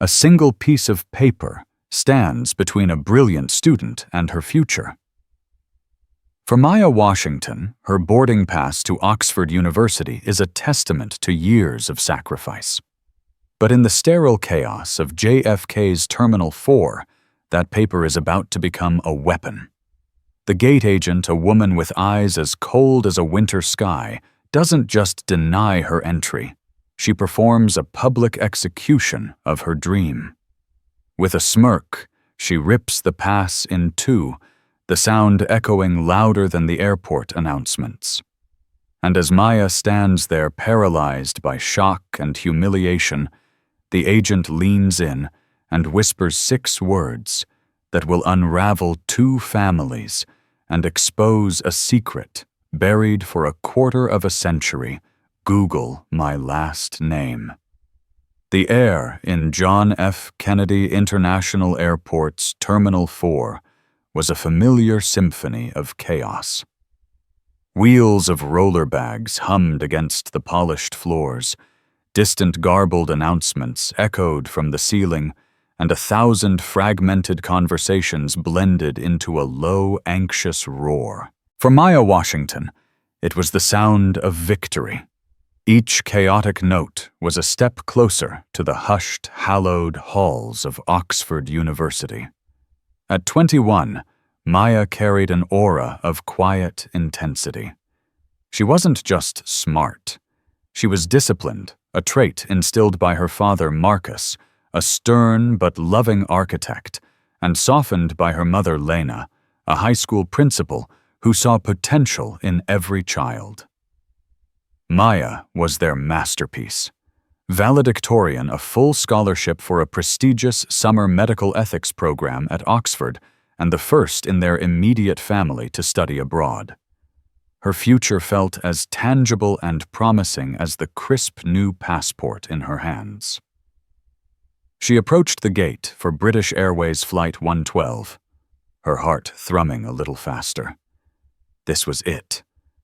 A single piece of paper stands between a brilliant student and her future. For Maya Washington, her boarding pass to Oxford University is a testament to years of sacrifice. But in the sterile chaos of JFK's Terminal 4, that paper is about to become a weapon. The gate agent, a woman with eyes as cold as a winter sky, doesn't just deny her entry. She performs a public execution of her dream. With a smirk, she rips the pass in two, the sound echoing louder than the airport announcements. And as Maya stands there paralyzed by shock and humiliation, the agent leans in and whispers 6 words that will unravel 2 families and expose a secret buried for a quarter of a century. Google my last name. The air in John F. Kennedy International Airport's Terminal 4 was a familiar symphony of chaos. Wheels of roller bags hummed against the polished floors, distant garbled announcements echoed from the ceiling, and 1,000 fragmented conversations blended into a low, anxious roar. For Maya Washington, it was the sound of victory. Each chaotic note was a step closer to the hushed, hallowed halls of Oxford University. At 21, Maya carried an aura of quiet intensity. She wasn't just smart. She was disciplined, a trait instilled by her father Marcus, a stern but loving architect, and softened by her mother Lena, a high school principal who saw potential in every child. Maya was their masterpiece. Valedictorian, a full scholarship for a prestigious summer medical ethics program at Oxford, and the first in their immediate family to study abroad. Her future felt as tangible and promising as the crisp new passport in her hands. She approached the gate for British Airways Flight 112, her heart thrumming a little faster. This was it,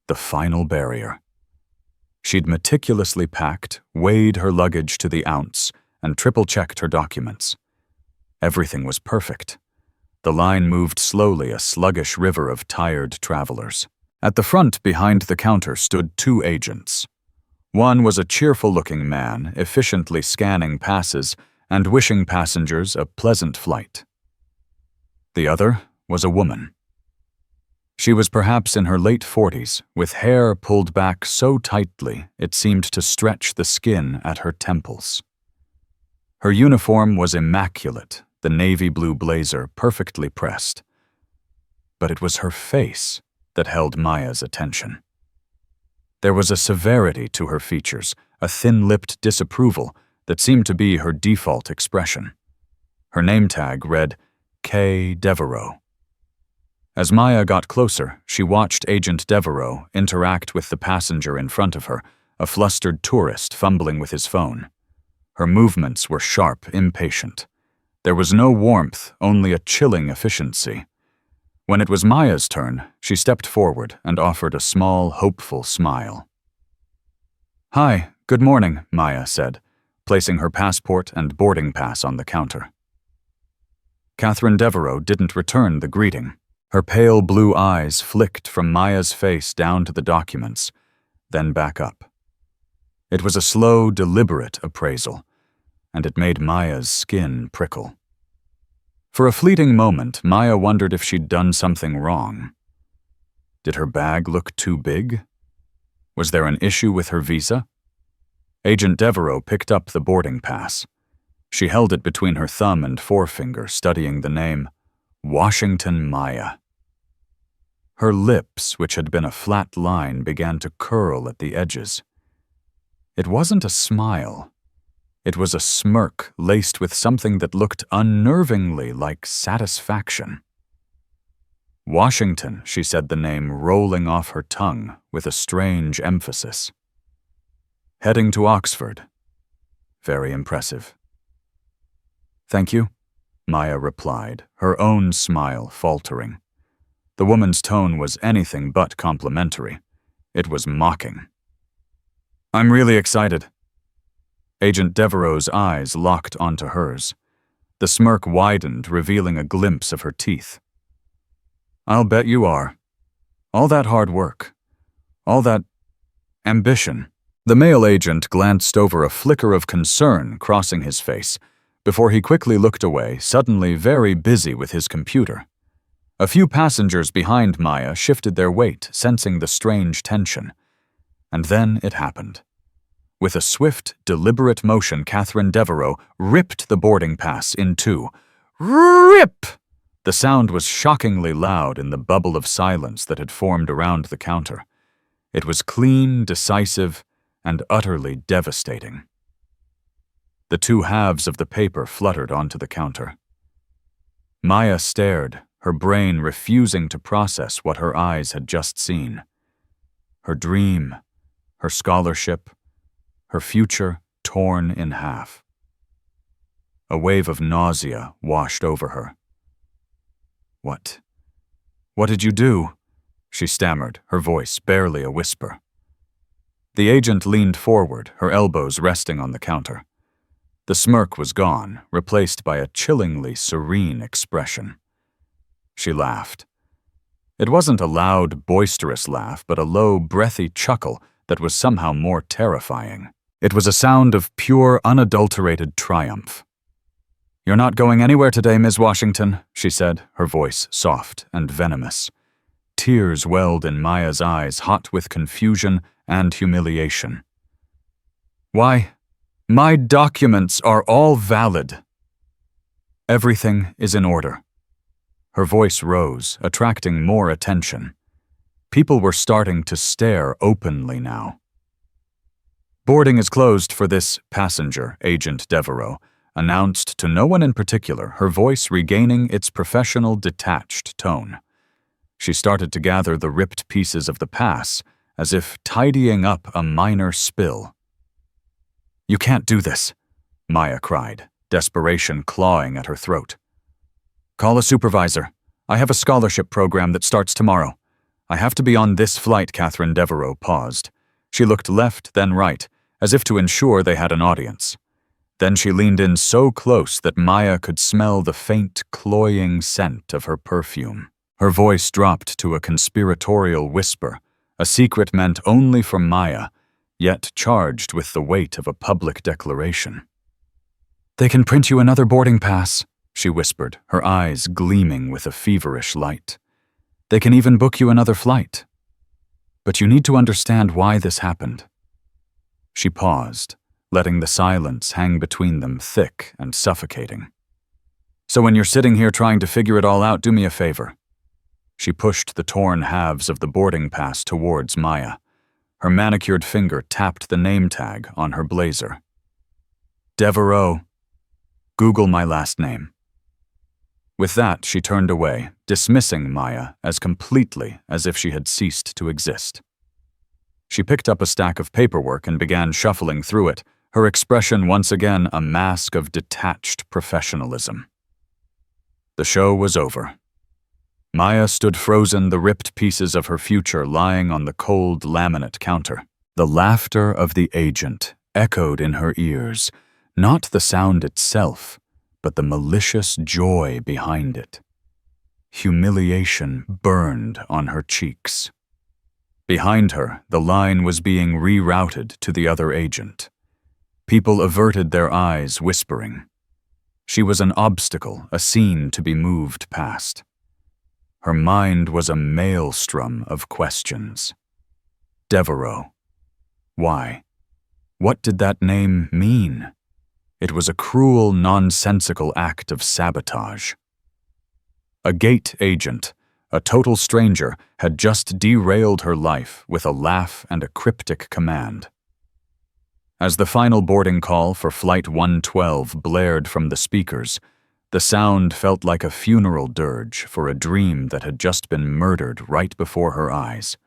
the final barrier. She'd meticulously packed, weighed her luggage to the ounce, and triple-checked her documents. Everything was perfect. The line moved slowly, a sluggish river of tired travelers. At the front behind the counter stood 2 agents. One was a cheerful-looking man, efficiently scanning passes and wishing passengers a pleasant flight. The other was a woman. She was perhaps in her late 40s, with hair pulled back so tightly it seemed to stretch the skin at her temples. Her uniform was immaculate, the navy blue blazer perfectly pressed. But it was her face that held Maya's attention. There was a severity to her features, a thin-lipped disapproval that seemed to be her default expression. Her name tag read K. Devereaux. As Maya got closer, she watched Agent Devereaux interact with the passenger in front of her, a flustered tourist fumbling with his phone. Her movements were sharp, impatient. There was no warmth, only a chilling efficiency. When it was Maya's turn, she stepped forward and offered a small, hopeful smile. "Hi, good morning," Maya said, placing her passport and boarding pass on the counter. Katherine Devereaux didn't return the greeting. Her pale blue eyes flicked from Maya's face down to the documents, then back up. It was a slow, deliberate appraisal, and it made Maya's skin prickle. For a fleeting moment, Maya wondered if she'd done something wrong. Did her bag look too big? Was there an issue with her visa? Agent Devereaux picked up the boarding pass. She held it between her thumb and forefinger, studying the name, Washington Maya. Her lips, which had been a flat line, began to curl at the edges. It wasn't a smile. It was a smirk laced with something that looked unnervingly like satisfaction. Washington, she said the name rolling off her tongue with a strange emphasis. Heading to Oxford. Very impressive. Thank you, Maya replied, her own smile faltering. The woman's tone was anything but complimentary. It was mocking. I'm really excited. Agent Devereaux's eyes locked onto hers. The smirk widened, revealing a glimpse of her teeth. "I'll bet you are. All that hard work. All that ambition." The male agent glanced over, a flicker of concern crossing his face, before he quickly looked away, suddenly very busy with his computer. A few passengers behind Maya shifted their weight, sensing the strange tension. And then it happened. With a swift, deliberate motion, Katherine Devereaux ripped the boarding pass in two. Rip! The sound was shockingly loud in the bubble of silence that had formed around the counter. It was clean, decisive, and utterly devastating. The two halves of the paper fluttered onto the counter. Maya stared, her brain refusing to process what her eyes had just seen. Her dream, her scholarship, her future torn in half. A wave of nausea washed over her. What did you do?" she stammered, her voice barely a whisper. The agent leaned forward, her elbows resting on the counter. The smirk was gone, replaced by a chillingly serene expression. She laughed. It wasn't a loud, boisterous laugh, but a low, breathy chuckle that was somehow more terrifying. It was a sound of pure, unadulterated triumph. "You're not going anywhere today, Ms. Washington," she said, her voice soft and venomous. Tears welled in Maya's eyes, hot with confusion and humiliation. "Why, my documents are all valid." "Everything is in order." Her voice rose, attracting more attention. People were starting to stare openly now. "Boarding is closed for this passenger," Agent Devereaux announced to no one in particular, her voice regaining its professional, detached tone. She started to gather the ripped pieces of the pass, as if tidying up a minor spill. "You can't do this," Maya cried, desperation clawing at her throat. "Call a supervisor. I have a scholarship program that starts tomorrow. I have to be on this flight." Katherine Devereaux paused. She looked left, then right, as if to ensure they had an audience. Then she leaned in so close that Maya could smell the faint, cloying scent of her perfume. Her voice dropped to a conspiratorial whisper, a secret meant only for Maya, yet charged with the weight of a public declaration. "They can print you another boarding pass," she whispered, her eyes gleaming with a feverish light. "They can even book you another flight. But you need to understand why this happened." She paused, letting the silence hang between them thick and suffocating. "So when you're sitting here trying to figure it all out, do me a favor." She pushed the torn halves of the boarding pass towards Maya. Her manicured finger tapped the name tag on her blazer. "Devereaux. Google my last name." With that, she turned away, dismissing Maya as completely as if she had ceased to exist. She picked up a stack of paperwork and began shuffling through it, her expression once again a mask of detached professionalism. The show was over. Maya stood frozen, the ripped pieces of her future lying on the cold laminate counter. The laughter of the agent echoed in her ears, not the sound itself, but the malicious joy behind it. Humiliation burned on her cheeks. Behind her, the line was being rerouted to the other agent. People averted their eyes, whispering. She was an obstacle, a scene to be moved past. Her mind was a maelstrom of questions. Devereaux. Why? What did that name mean? It was a cruel, nonsensical act of sabotage. A gate agent, a total stranger, had just derailed her life with a laugh and a cryptic command. As the final boarding call for Flight 112 blared from the speakers, the sound felt like a funeral dirge for a dream that had just been murdered right before her eyes.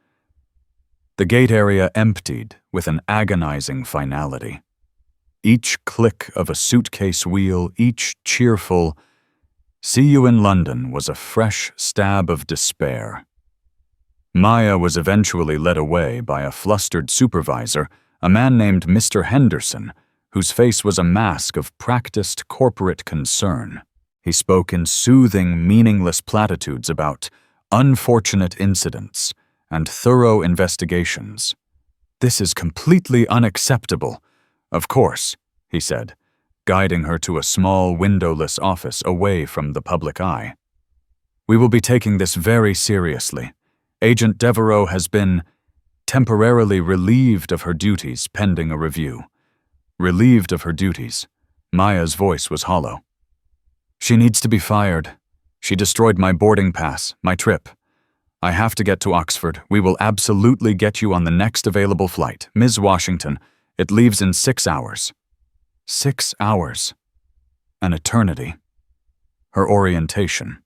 The gate area emptied with an agonizing finality. Each click of a suitcase wheel, each cheerful "See you in London" was a fresh stab of despair. Maya was eventually led away by a flustered supervisor, a man named Mr. Henderson, whose face was a mask of practiced corporate concern. He spoke in soothing, meaningless platitudes about unfortunate incidents and thorough investigations. "This is completely unacceptable." "Of course," he said, guiding her to a small, windowless office away from the public eye. "We will be taking this very seriously. Agent Devereaux has been temporarily relieved of her duties pending a review." Relieved of her duties. Maya's voice was hollow. "She needs to be fired. She destroyed my boarding pass, my trip. I have to get to Oxford. We will absolutely get you on the next available flight. Ms. Washington, it leaves in 6 hours. 6 hours. An eternity. Her orientation.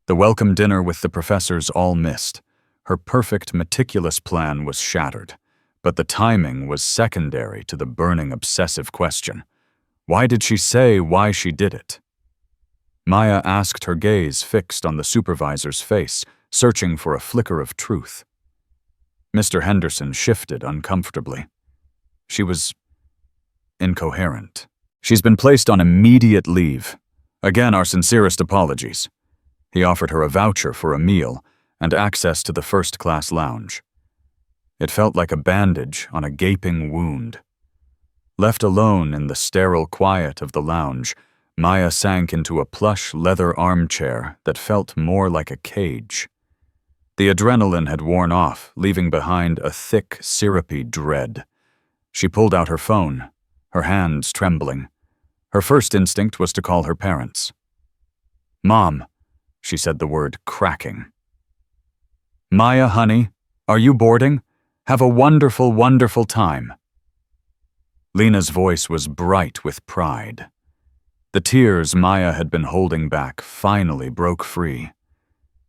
The welcome dinner with the professors all missed. Her perfect, meticulous plan was shattered. But the timing was secondary to the burning obsessive question. Why did she say why she did it? Maya asked, her gaze fixed on the supervisor's face, searching for a flicker of truth. Mr. Henderson shifted uncomfortably. She was incoherent. "She's been placed on immediate leave. Again, our sincerest apologies." He offered her a voucher for a meal and access to the first-class lounge. It felt like a bandage on a gaping wound. Left alone in the sterile quiet of the lounge, Maya sank into a plush leather armchair that felt more like a cage. The adrenaline had worn off, leaving behind a thick, syrupy dread. She pulled out her phone, her hands trembling. Her first instinct was to call her parents. "Mom," she said, the word cracking. "Maya, honey, are you boarding? Have a wonderful, wonderful time." Lena's voice was bright with pride. The tears Maya had been holding back finally broke free.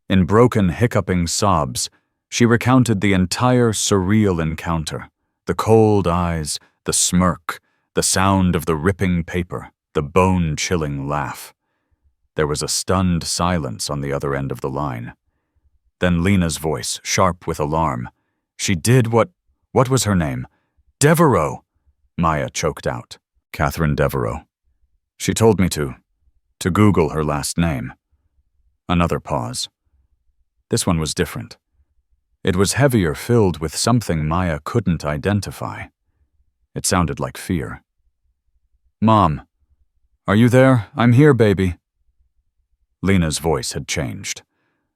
In broken, hiccuping sobs, she recounted the entire surreal encounter, the cold eyes, the smirk, the sound of the ripping paper, the bone-chilling laugh. There was a stunned silence on the other end of the line. Then Lena's voice, sharp with alarm. "She did what was her name? Devereaux," Maya choked out. "Katherine Devereaux. She told me to Google her last name." Another pause. This one was different. It was heavier, filled with something Maya couldn't identify. It sounded like fear. "Mom, are you there? I'm here, baby." Lena's voice had changed.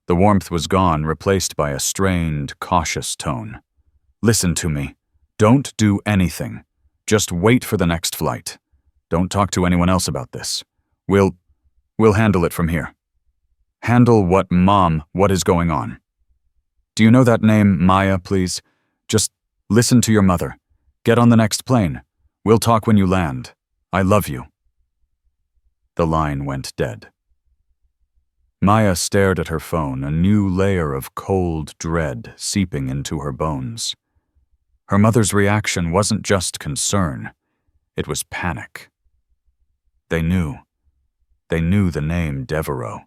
The warmth was gone, replaced by a strained, cautious tone. "Listen to me. Don't do anything. Just wait for the next flight. Don't talk to anyone else about this. We'll handle it from here." "Handle what, Mom? What is going on?" "Do you know that name, Maya, please? Just listen to your mother. Get on the next plane. We'll talk when you land. I love you." The line went dead. Maya stared at her phone, a new layer of cold dread seeping into her bones. Her mother's reaction wasn't just concern. It was panic. They knew. They knew the name Devereaux,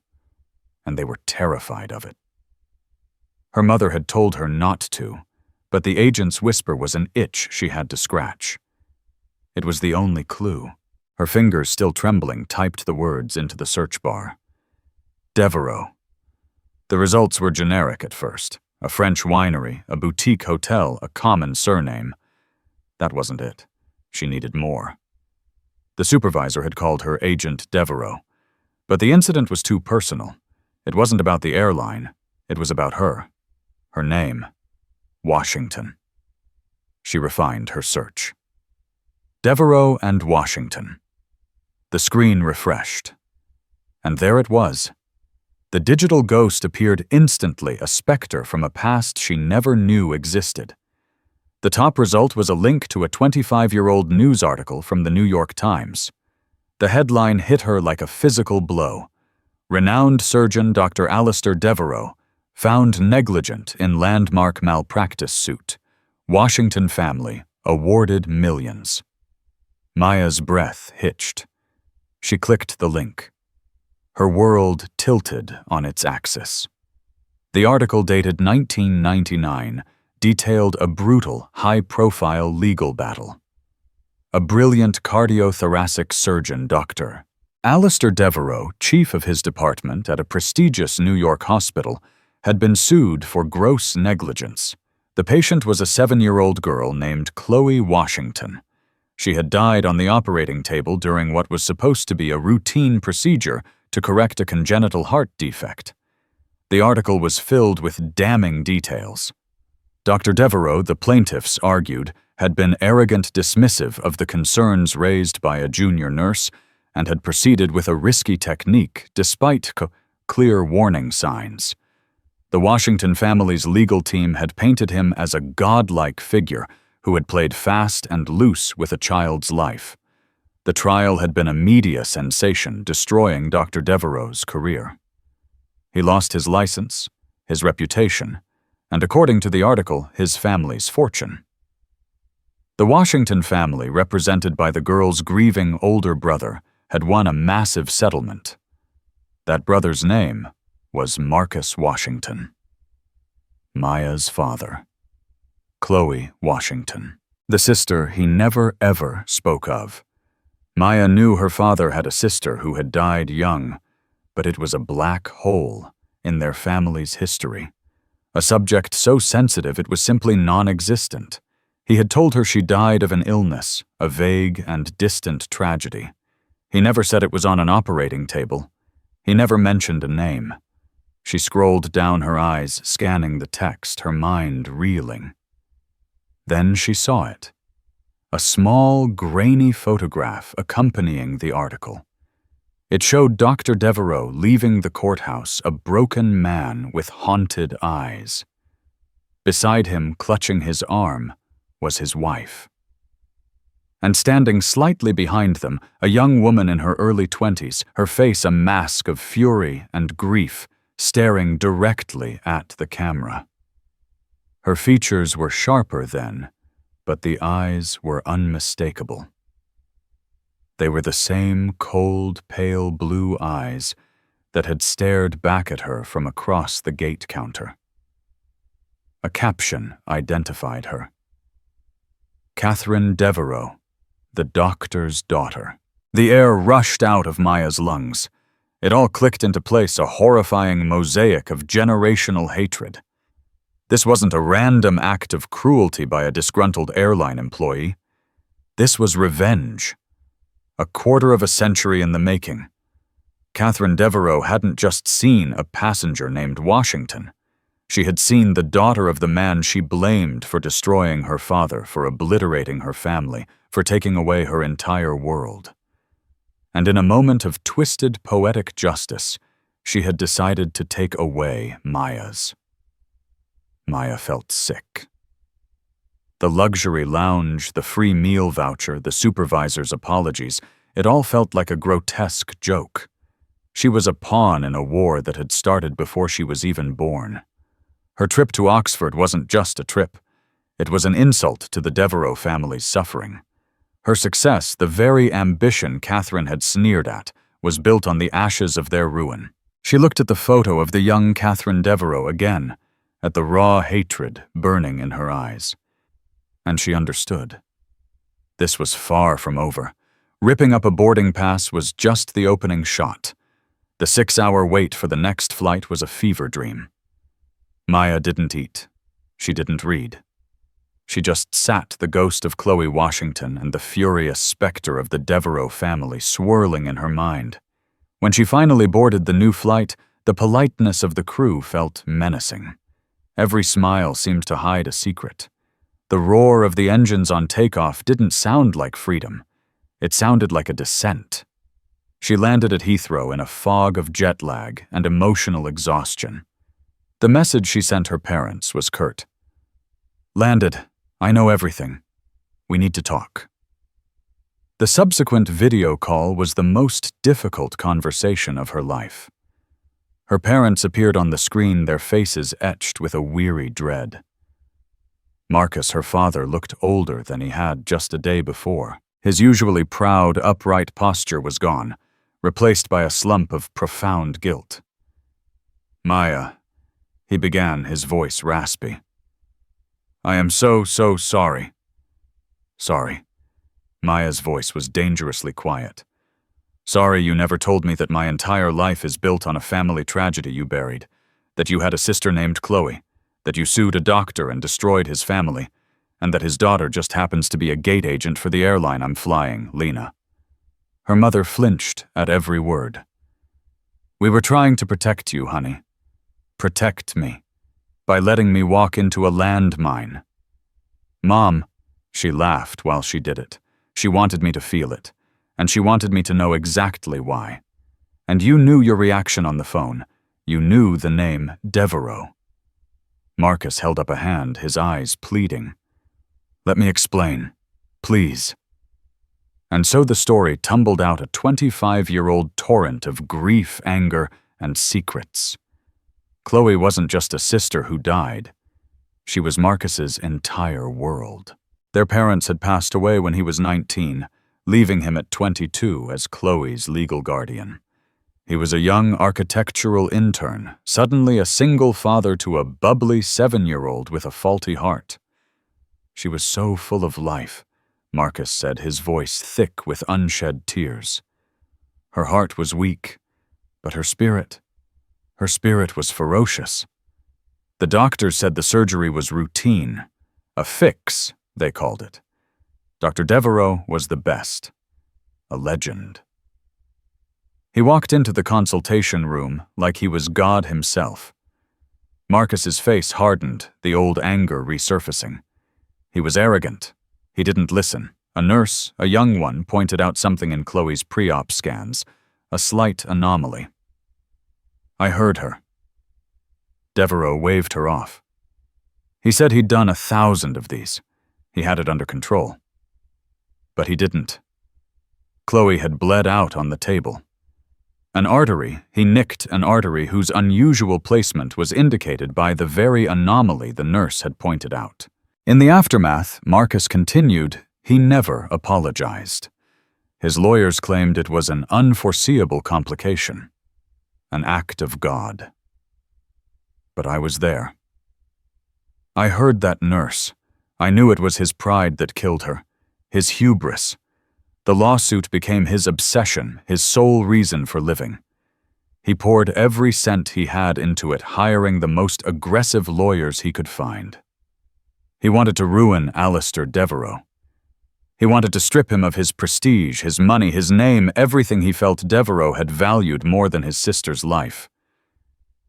and they were terrified of it. Her mother had told her not to, but the agent's whisper was an itch she had to scratch. It was the only clue. Her fingers, still trembling, typed the words into the search bar. Devereaux. The results were generic at first. A French winery, a boutique hotel, a common surname. That wasn't it. She needed more. The supervisor had called her Agent Devereaux. But the incident was too personal. It wasn't about the airline. It was about her. Her name. Washington. She refined her search. Devereaux and Washington. The screen refreshed. And there it was. The digital ghost appeared instantly, a specter from a past she never knew existed. The top result was a link to a 25-year-old news article from the New York Times. The headline hit her like a physical blow. Renowned surgeon Dr. Alistair Devereaux found negligent in landmark malpractice suit. Washington family awarded millions. Maya's breath hitched. She clicked the link. Her world tilted on its axis. The article, dated 1999, detailed a brutal, high-profile legal battle. a brilliant cardiothoracic surgeon, Dr. Alistair Devereaux, chief of his department at a prestigious New York hospital, had been sued for gross negligence. The patient was a 7-year-old girl named Chloe Washington. She had died on the operating table during what was supposed to be a routine procedure to correct a congenital heart defect. The article was filled with damning details. Dr. Devereaux, the plaintiffs argued, had been arrogant dismissive of the concerns raised by a junior nurse and had proceeded with a risky technique despite clear warning signs. The Washington family's legal team had painted him as a godlike figure who had played fast and loose with a child's life. The trial had been a media sensation, destroying Dr. Devereaux's career. He lost his license, his reputation, and according to the article, his family's fortune. The Washington family, represented by the girl's grieving older brother, had won a massive settlement. That brother's name was Marcus Washington. Maya's father, Chloe Washington, the sister he never ever spoke of. Maya knew her father had a sister who had died young, but it was a black hole in their family's history, a subject so sensitive it was simply non-existent. He had told her she died of an illness, a vague and distant tragedy. He never said it was on an operating table. He never mentioned a name. She scrolled down her eyes, scanning the text, her mind reeling. Then she saw it. A small, grainy photograph accompanying the article. It showed Dr. Devereaux leaving the courthouse, a broken man with haunted eyes. Beside him, clutching his arm, was his wife. And standing slightly behind them, a young woman in her early 20s, her face a mask of fury and grief, staring directly at the camera. Her features were sharper then, but the eyes were unmistakable. They were the same cold, pale blue eyes that had stared back at her from across the gate counter. A caption identified her. Katherine Devereaux, the doctor's daughter. The air rushed out of Maya's lungs. It all clicked into place, a horrifying mosaic of generational hatred. This wasn't a random act of cruelty by a disgruntled airline employee. This was revenge. A quarter of a century in the making. Katherine Devereaux hadn't just seen a passenger named Washington. She had seen the daughter of the man she blamed for destroying her father, for obliterating her family, for taking away her entire world. And in a moment of twisted poetic justice, she had decided to take away Maya's. Maya felt sick. The luxury lounge, the free meal voucher, the supervisor's apologies, it all felt like a grotesque joke. She was a pawn in a war that had started before she was even born. Her trip to Oxford wasn't just a trip. It was an insult to the Devereaux family's suffering. Her success, the very ambition Katherine had sneered at, was built on the ashes of their ruin. She looked at the photo of the young Katherine Devereaux again, at the raw hatred burning in her eyes. And she understood. This was far from over. Ripping up a boarding pass was just the opening shot. The 6-hour wait for the next flight was a fever dream. Maya didn't eat. She didn't read. She just sat, the ghost of Chloe Washington and the furious specter of the Devereaux family swirling in her mind. When she finally boarded the new flight, the politeness of the crew felt menacing. Every smile seemed to hide a secret. The roar of the engines on takeoff didn't sound like freedom. It sounded like a descent. She landed at Heathrow in a fog of jet lag and emotional exhaustion. The message she sent her parents was curt. "Landed. I know everything. We need to talk." The subsequent video call was the most difficult conversation of her life. Her parents appeared on the screen, their faces etched with a weary dread. Marcus, her father, looked older than he had just a day before. His usually proud, upright posture was gone, replaced by a slump of profound guilt. "Maya," he began, his voice raspy. "I am so sorry." "Sorry." Maya's voice was dangerously quiet. "Sorry you never told me that my entire life is built on a family tragedy you buried, that you had a sister named Chloe, that you sued a doctor and destroyed his family, and that his daughter just happens to be a gate agent for the airline I'm flying, Lena." Her mother flinched at every word. "We were trying to protect you, honey. Protect me. By letting me walk into a landmine." "Mom," she laughed while she did it. She wanted me to feel it, and she wanted me to know exactly why. "And you knew your reaction on the phone. You knew the name Devereaux." Marcus held up a hand, his eyes pleading. "Let me explain, please." And so the story tumbled out a 25-year-old torrent of grief, anger, and secrets. Chloe wasn't just a sister who died. She was Marcus's entire world. Their parents had passed away when he was 19, leaving him at 22 as Chloe's legal guardian. He was a young architectural intern, suddenly a single father to a bubbly 7-year-old with a faulty heart. She was so full of life, Marcus said, his voice thick with unshed tears. Her heart was weak, but her spirit was ferocious. The doctors said the surgery was routine, a fix, they called it. Dr. Devereaux was the best, a legend. He walked into the consultation room like he was God himself. Marcus's face hardened, the old anger resurfacing. He was arrogant. He didn't listen. A nurse, a young one, pointed out something in Chloe's pre-op scans, a slight anomaly. "I heard her." Devereaux waved her off. He said he'd done 1,000 of these. He had it under control. But he didn't. Chloe had bled out on the table. He nicked an artery whose unusual placement was indicated by the very anomaly the nurse had pointed out. In the aftermath, Marcus continued, he never apologized. His lawyers claimed it was an unforeseeable complication, an act of God. But I was there. I heard that nurse. I knew it was his pride that killed her, his hubris. The lawsuit became his obsession, his sole reason for living. He poured every cent he had into it, hiring the most aggressive lawyers he could find. He wanted to ruin Alistair Devereaux. He wanted to strip him of his prestige, his money, his name, everything he felt Devereaux had valued more than his sister's life.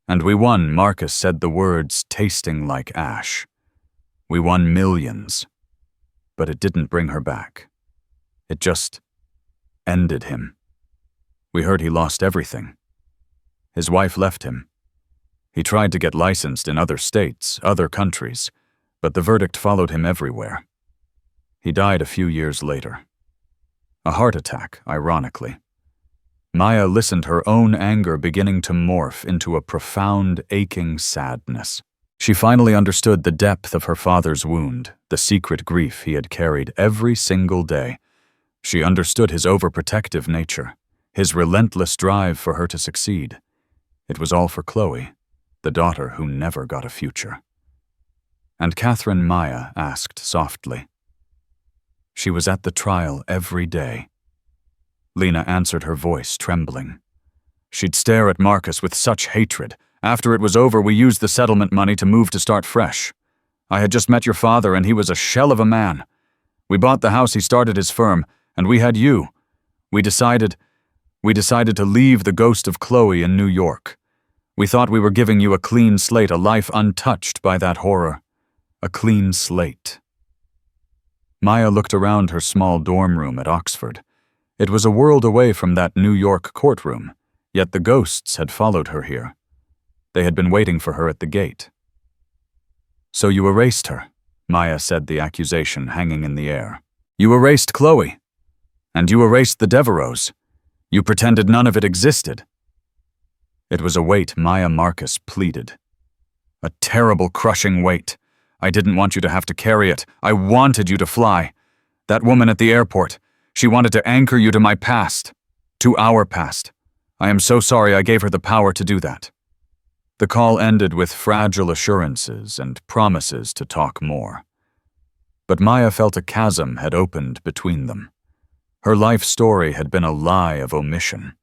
And we won, Marcus said, the words tasting like ash. We won millions. But it didn't bring her back. It just ended him. We heard he lost everything. His wife left him. He tried to get licensed in other states, other countries, but the verdict followed him everywhere. He died a few years later. A heart attack, ironically. Maya listened, her own anger beginning to morph into a profound, aching sadness. She finally understood the depth of her father's wound, the secret grief he had carried every single day. She understood his overprotective nature, his relentless drive for her to succeed. It was all for Chloe, the daughter who never got a future. And Katherine, Maya asked softly. She was at the trial every day. Lena answered, her voice trembling. She'd stare at Marcus with such hatred. After it was over, we used the settlement money to move to start fresh. I had just met your father, and he was a shell of a man. We bought the house he started his firm, and we had you. We decided to leave the ghost of Chloe in New York. We thought we were giving you a clean slate, a life untouched by that horror. A clean slate. Maya looked around her small dorm room at Oxford. It was a world away from that New York courtroom, yet the ghosts had followed her here. They had been waiting for her at the gate. So you erased her, Maya said, the accusation hanging in the air. You erased Chloe. And you erased the Devereaux. You pretended none of it existed. It was a weight Maya Marcus pleaded. A terrible, crushing weight. I didn't want you to have to carry it. I wanted you to fly. That woman at the airport, she wanted to anchor you to my past, to our past. I am so sorry I gave her the power to do that. The call ended with fragile assurances and promises to talk more. But Maya felt a chasm had opened between them. Her life story had been a lie of omission.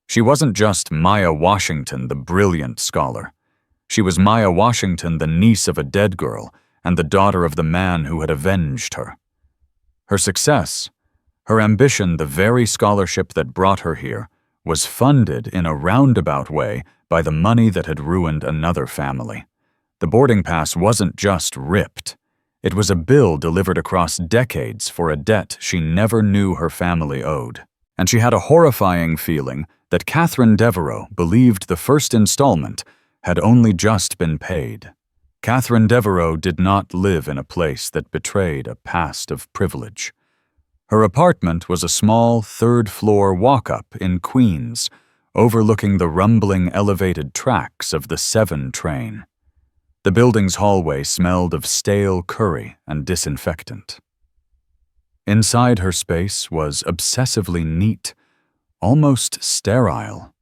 She wasn't just Maya Washington, the brilliant scholar. She was Maya Washington, the niece of a dead girl and the daughter of the man who had avenged her. Her success, her ambition, the very scholarship that brought her here, was funded in a roundabout way by the money that had ruined another family. The boarding pass wasn't just ripped. It was a bill delivered across decades for a debt she never knew her family owed. And she had a horrifying feeling that Katherine Devereaux believed the first installment had only just been paid. Katherine Devereaux did not live in a place that betrayed a past of privilege. Her apartment was a small third-floor walk-up in Queens, overlooking the rumbling elevated tracks of the 7 train. The building's hallway smelled of stale curry and disinfectant. Inside her space was obsessively neat, almost sterile,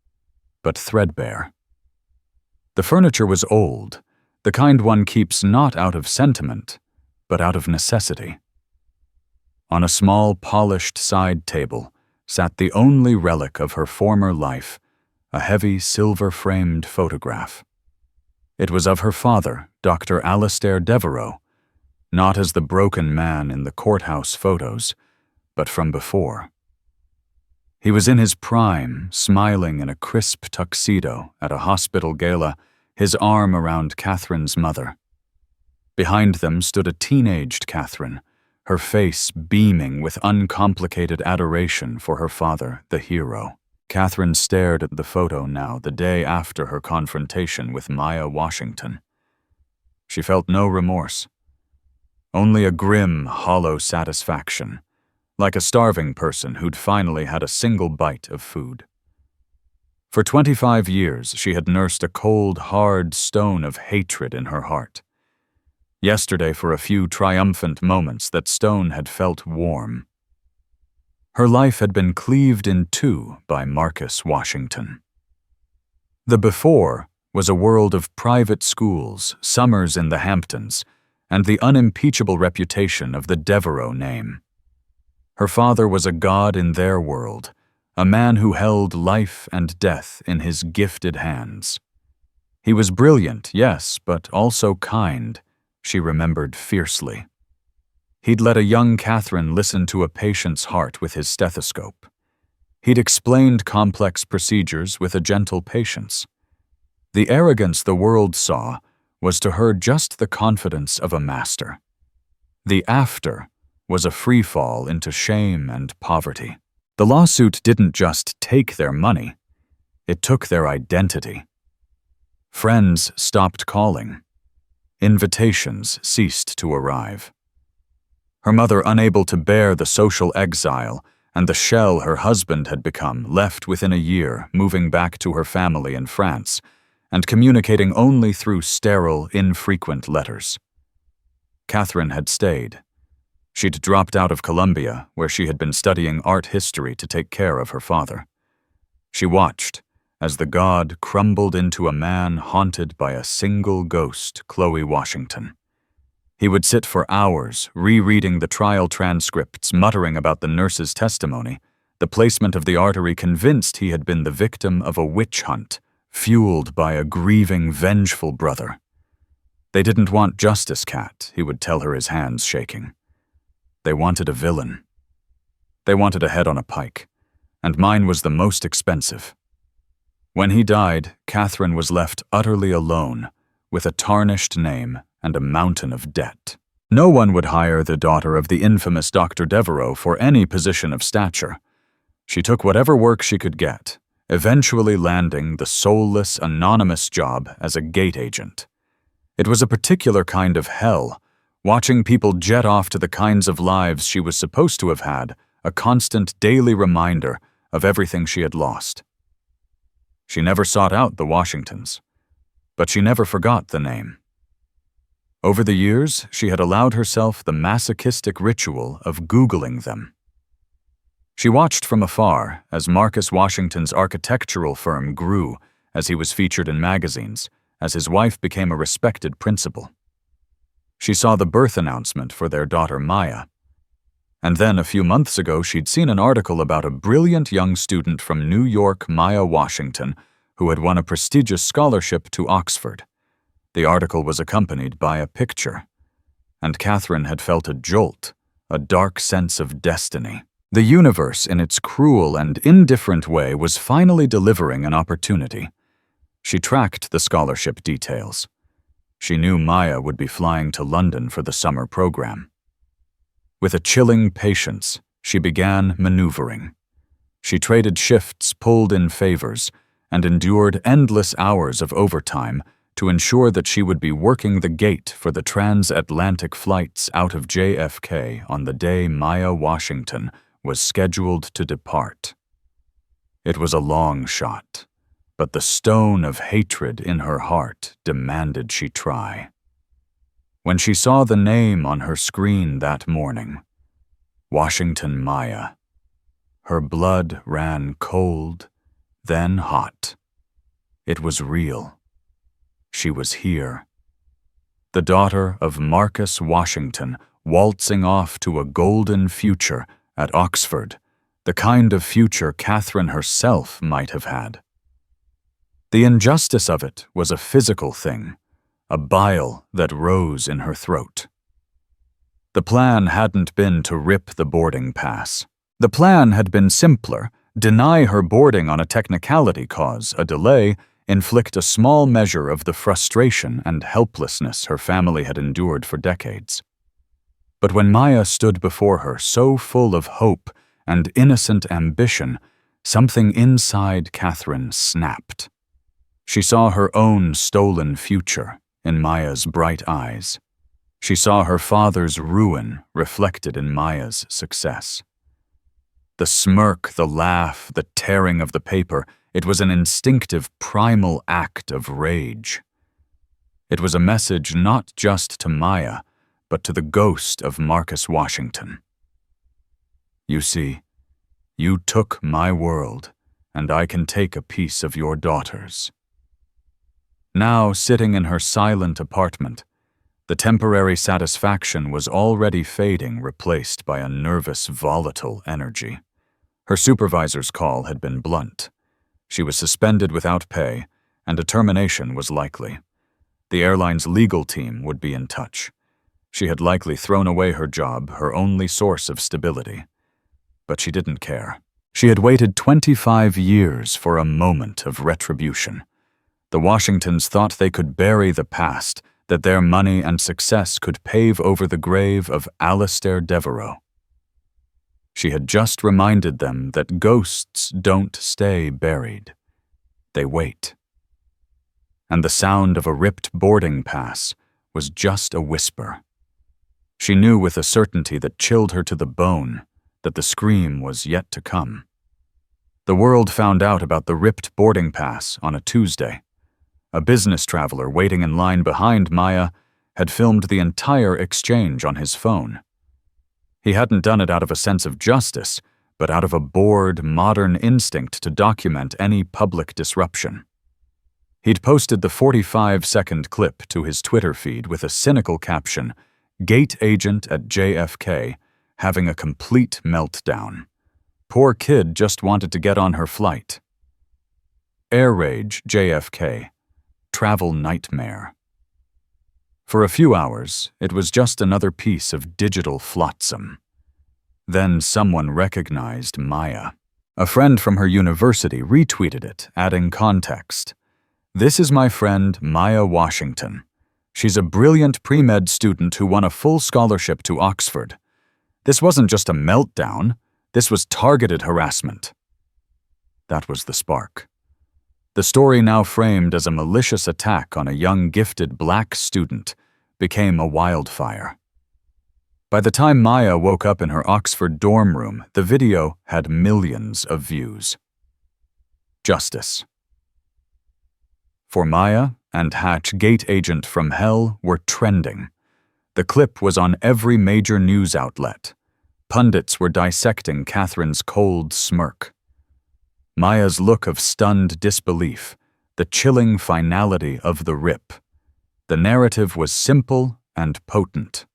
but threadbare. The furniture was old, the kind one keeps not out of sentiment, but out of necessity. On a small, polished side table sat the only relic of her former life, a heavy, silver-framed photograph. It was of her father, Dr. Alastair Devereaux, not as the broken man in the courthouse photos, but from before. He was in his prime, smiling in a crisp tuxedo at a hospital gala, his arm around Katherine's mother. Behind them stood a teenaged Katherine, her face beaming with uncomplicated adoration for her father, the hero. Katherine stared at the photo now, the day after her confrontation with Maya Washington. She felt no remorse, only a grim, hollow satisfaction, like a starving person who'd finally had a single bite of food. For 25 years, she had nursed a cold, hard stone of hatred in her heart. Yesterday, for a few triumphant moments, that stone had felt warm. Her life had been cleaved in two by Marcus Washington. The before was a world of private schools, summers in the Hamptons, and the unimpeachable reputation of the Devereaux name. Her father was a god in their world, a man who held life and death in his gifted hands. He was brilliant, yes, but also kind, she remembered fiercely. He'd let a young Katherine listen to a patient's heart with his stethoscope. He'd explained complex procedures with a gentle patience. The arrogance the world saw was to her just the confidence of a master. The after was a free fall into shame and poverty. The lawsuit didn't just take their money, it took their identity. Friends stopped calling. Invitations ceased to arrive. Her mother, unable to bear the social exile and the shell her husband had become, left within a year, moving back to her family in France and communicating only through sterile, infrequent letters. Katherine had stayed. She'd dropped out of Columbia, where she had been studying art history to take care of her father. She watched as the god crumbled into a man haunted by a single ghost, Chloe Washington. He would sit for hours, rereading the trial transcripts, muttering about the nurse's testimony, the placement of the artery, convinced he had been the victim of a witch hunt, fueled by a grieving, vengeful brother. They didn't want justice, Kat, he would tell her, his hands shaking. They wanted a villain. They wanted a head on a pike, and mine was the most expensive. When he died, Katherine was left utterly alone, with a tarnished name and a mountain of debt. No one would hire the daughter of the infamous Dr. Devereaux for any position of stature. She took whatever work she could get, eventually landing the soulless, anonymous job as a gate agent. It was a particular kind of hell, watching people jet off to the kinds of lives she was supposed to have had, a constant daily reminder of everything she had lost. She never sought out the Washingtons, but she never forgot the name. Over the years, she had allowed herself the masochistic ritual of Googling them. She watched from afar as Marcus Washington's architectural firm grew, as he was featured in magazines, as his wife became a respected principal. She saw the birth announcement for their daughter Maya. And then a few months ago, she'd seen an article about a brilliant young student from New York, Maya Washington, who had won a prestigious scholarship to Oxford. The article was accompanied by a picture, and Katherine had felt a jolt, a dark sense of destiny. The universe, in its cruel and indifferent way, was finally delivering an opportunity. She tracked the scholarship details. She knew Maya would be flying to London for the summer program. With a chilling patience, she began maneuvering. She traded shifts, pulled in favors, and endured endless hours of overtime to ensure that she would be working the gate for the transatlantic flights out of JFK on the day Maya Washington was scheduled to depart. It was a long shot, but the stone of hatred in her heart demanded she try. When she saw the name on her screen that morning, Washington Maya, her blood ran cold, then hot. It was real. She was here. The daughter of Marcus Washington, waltzing off to a golden future at Oxford, the kind of future Katherine herself might have had. The injustice of it was a physical thing, a bile that rose in her throat. The plan hadn't been to rip the boarding pass. The plan had been simpler: deny her boarding on a technicality, cause a delay, inflict a small measure of the frustration and helplessness her family had endured for decades. But when Maya stood before her, so full of hope and innocent ambition, something inside Katherine snapped. She saw her own stolen future in Maya's bright eyes. She saw her father's ruin reflected in Maya's success. The smirk, the laugh, the tearing of the paper, it was an instinctive, primal act of rage. It was a message not just to Maya, but to the ghost of Marcus Washington. You see, you took my world, and I can take a piece of your daughter's. Now, sitting in her silent apartment, the temporary satisfaction was already fading, replaced by a nervous, volatile energy. Her supervisor's call had been blunt. She was suspended without pay, and a termination was likely. The airline's legal team would be in touch. She had likely thrown away her job, her only source of stability. But she didn't care. She had waited 25 years for a moment of retribution. The Washingtons thought they could bury the past, that their money and success could pave over the grave of Katherine Devereaux. She had just reminded them that ghosts don't stay buried. They wait. And the sound of a ripped boarding pass was just a whisper. She knew with a certainty that chilled her to the bone that the scream was yet to come. The world found out about the ripped boarding pass on a Tuesday. A business traveler waiting in line behind Maya had filmed the entire exchange on his phone. He hadn't done it out of a sense of justice, but out of a bored, modern instinct to document any public disruption. He'd posted the 45-second clip to his Twitter feed with a cynical caption, "Gate agent at JFK having a complete meltdown. Poor kid just wanted to get on her flight. Air rage, JFK. Travel nightmare." For a few hours, it was just another piece of digital flotsam. Then someone recognized Maya. A friend from her university retweeted it, adding context. "This is my friend Maya Washington. She's a brilliant pre-med student who won a full scholarship to Oxford. This wasn't just a meltdown, this was targeted harassment." That was the spark. The story, now framed as a malicious attack on a young, gifted black student, became a wildfire. By the time Maya woke up in her Oxford dorm room, the video had millions of views. Justice. For Maya and Hatch, Gate Agent from Hell, were trending. The clip was on every major news outlet. Pundits were dissecting Katherine's cold smirk. Maya's look of stunned disbelief, the chilling finality of the rip. The narrative was simple and potent.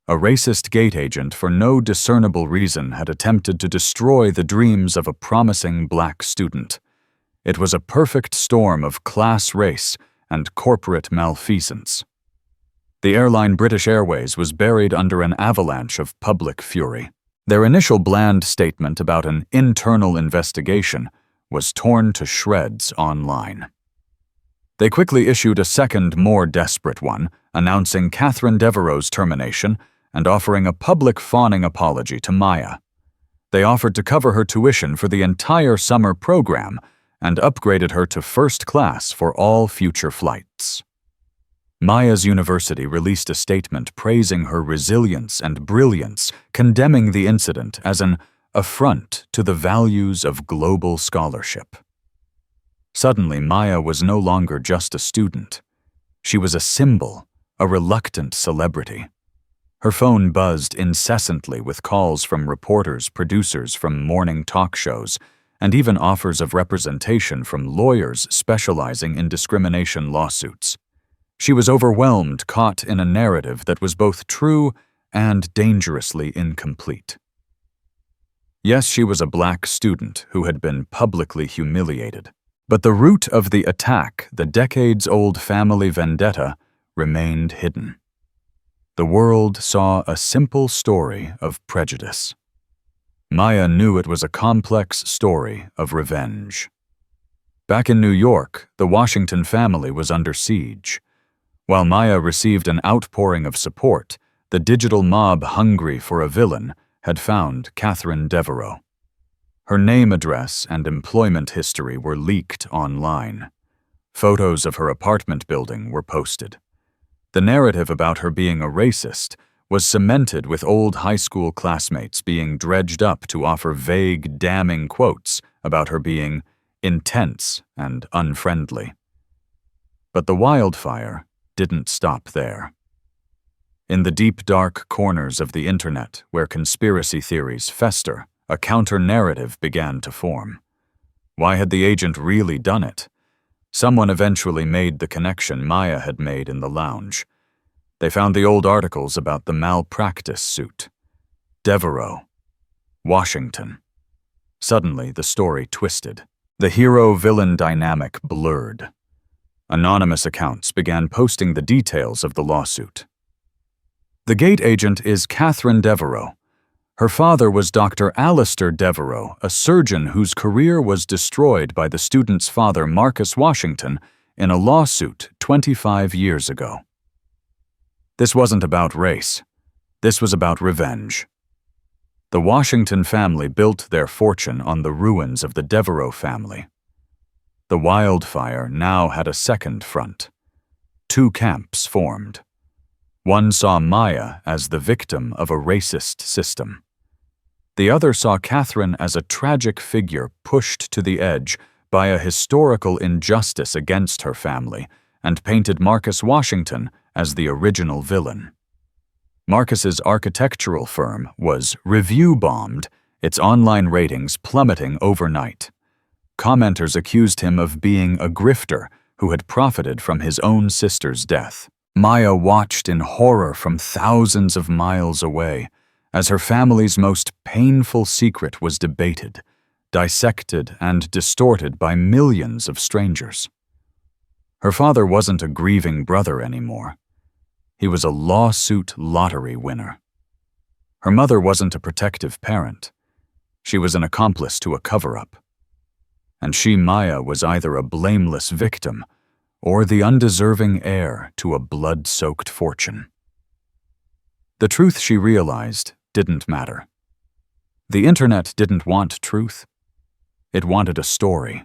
A racist gate agent for no discernible reason had attempted to destroy the dreams of a promising black student. It was a perfect storm of class race and corporate malfeasance. The airline British Airways was buried under an avalanche of public fury. Their initial bland statement about an internal investigation was torn to shreds online. They quickly issued a second, more desperate one, announcing Katherine Devereaux's termination and offering a public fawning apology to Maya. They offered to cover her tuition for the entire summer program and upgraded her to first class for all future flights. Maya's university released a statement praising her resilience and brilliance, condemning the incident as an affront to the values of global scholarship. Suddenly, Maya was no longer just a student. She was a symbol, a reluctant celebrity. Her phone buzzed incessantly with calls from reporters, producers from morning talk shows, and even offers of representation from lawyers specializing in discrimination lawsuits. She was overwhelmed, caught in a narrative that was both true and dangerously incomplete. Yes, she was a black student who had been publicly humiliated, but the root of the attack, the decades-old family vendetta, remained hidden. The world saw a simple story of prejudice. Maya knew it was a complex story of revenge. Back in New York, the Washington family was under siege. While Maya received an outpouring of support, the digital mob hungry for a villain had found Katherine Devereaux. Her name, address, and employment history were leaked online. Photos of her apartment building were posted. The narrative about her being a racist was cemented with old high school classmates being dredged up to offer vague, damning quotes about her being intense and unfriendly. But the wildfire didn't stop there. In the deep, dark corners of the internet, where conspiracy theories fester, a counter-narrative began to form. Why had the agent really done it? Someone eventually made the connection Maya had made in the lounge. They found the old articles about the malpractice suit. Devereaux. Washington. Suddenly, the story twisted. The hero-villain dynamic blurred. Anonymous accounts began posting the details of the lawsuit. The gate agent is Katherine Devereaux. Her father was Dr. Alistair Devereaux, a surgeon whose career was destroyed by the student's father, Marcus Washington, in a lawsuit 25 years ago. This wasn't about race. This was about revenge. The Washington family built their fortune on the ruins of the Devereaux family. The wildfire now had a second front. Two camps formed. One saw Maya as the victim of a racist system. The other saw Katherine as a tragic figure pushed to the edge by a historical injustice against her family, and painted Marcus Washington as the original villain. Marcus's architectural firm was review-bombed, its online ratings plummeting overnight. Commenters accused him of being a grifter who had profited from his own sister's death. Maya watched in horror from thousands of miles away as her family's most painful secret was debated, dissected, and distorted by millions of strangers. Her father wasn't a grieving brother anymore. He was a lawsuit lottery winner. Her mother wasn't a protective parent. She was an accomplice to a cover-up. And she, Maya, was either a blameless victim or the undeserving heir to a blood-soaked fortune. The truth, she realized, didn't matter. The internet didn't want truth. It wanted a story.